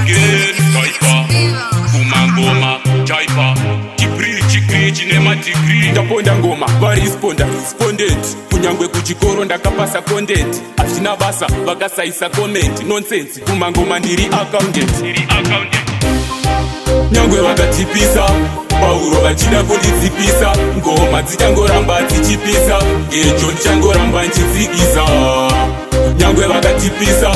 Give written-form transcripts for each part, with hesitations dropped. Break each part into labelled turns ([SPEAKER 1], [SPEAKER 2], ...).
[SPEAKER 1] again. Taifa, kumangoma, chaipa, chikri chine matigri. Ndaponda ngoma, respondent. Kunyangwe kuchikoro ndakapasa content. Achina basa, vakasaisa comment. Nonsense, kumangoma ndiri accountant. Nyangwe vakadhipisa, pauro vachida kundidzipisa. Ngoma dzichangoramba dzichipisa, echo ndichangoramba nchidzikisa. Nyangwe vakadhipisa,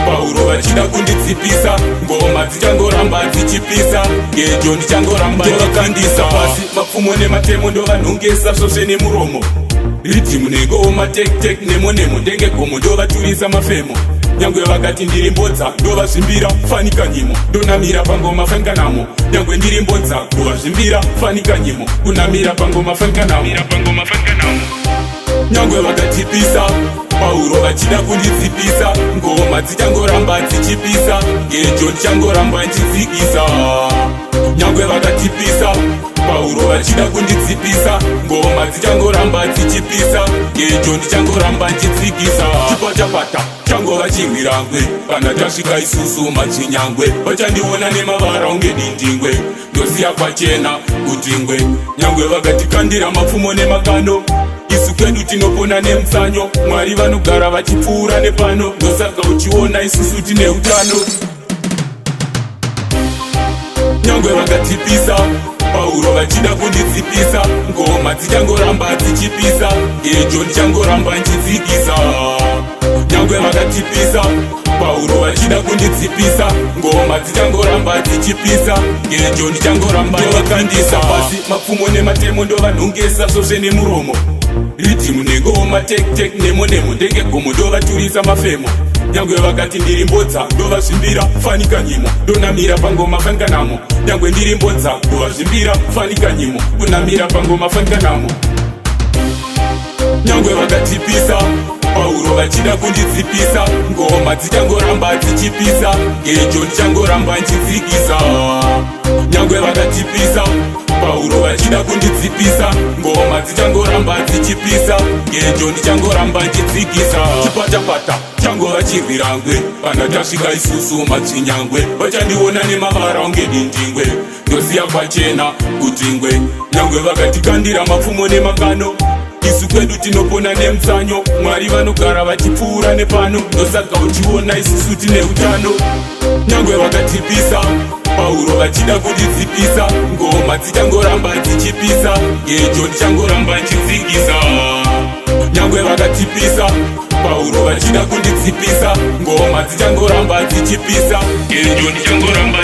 [SPEAKER 1] pauro vachida kundidzipisa. Ngoma dzichangoramba dzichipisa, echo ndichangoramba ndovakandisa. Pasi mapfumo nematemo ndovanhongesa zvose nemuromo. Riddim negoma tek nemo ndenge gomo ndovaturisa mafemo. Nyangwe vakati ndiri mbodza ndovazvimbira fanika nyimo. Ndonamira pangoma fanganamo. Nyangwe ndiri mbodza ndovazvimbira fanika nyimo. Kunamira pangoma fanganamo. Nyangwe vakadhipisa, pauro vachida kundidzipisa. Ngoma dzichangoramba dzichipisa, echo ndichangoramba nchidzikisa. Nyangwe vakadhipisa, pauro vachida kundidzipisa. Ngoma dzichangoramba dzichipisa, echo ndichangoramba nchidzikisa. Chipata changova chingwirangwe, kana tasvika isusu machinyangwe. Vachandiona nemavara unge dindingwe, ndosiya kwachena kutingwe. Nyangwe vakatikandira mapfumo nemakano, isu kwedu tinopona nemutsanyo. Mwari vanogara vachipfuura nepano, ndosaka uchiona isusu tine utano. Nyangwe vakadhipisa, pauro vachida kundidzipisa. Ngoma dzichangoramba dzichipisa, echo ndichangoramba nchidzikisa. Nyangwe vakadhipisa, pauro vachida kundidzipisa. Ngoma dzichangoramba dzichipisa, echo ndichangoramba ndovakandisa. Pasi mapfumo nematemo ndovanhongesa zvose nemuromo. Riddim negoma tek nemo ndenge gomo ndovaturisa mafemo. Nyangwe vakati ndiri mbodza ndovazvimbira fanika nyimo. Ndonamira pangoma fanganamo. Nyangwe ndiri mbodza ndovazvimbira fanika nyimo. Kunamira pangoma fanganamo. Nyangwe vakadhipisa, pauro vachida kundidzipisa. Ngoma dzichangoramba dzichipisa, echo ndichangoramba nchidzikisa. Nyangwe vakadhipisa, pauro vachida kundidzipisa. Ngoma dzichangoramba dzichipisa, echo ndichangoramba nchidzikisa. Chipata changova chirwirangwe, kana tasvika isusu machinyangwe. Vachandiona nemavara unge dindingwe, ndosiya kwachena kutingwe. Nyangwe vakatikandira mapfumo nemakano, isu kwedu tinopona nemutsanyo. Mwari vanogara vachipfuura nepano, ndosaka uchiona isusu tine utano. Nyangwe vakadhipisa, pauro vachida kundidzipisa. Ngoma dzichangoramba dzichipisa, echo ndichangoramba nchidzikisa. Nyangwe vakadhipisa, pauro vachida kundidzipisa. Ngoma dzichangoramba dzichipisa, echo ndichangoramba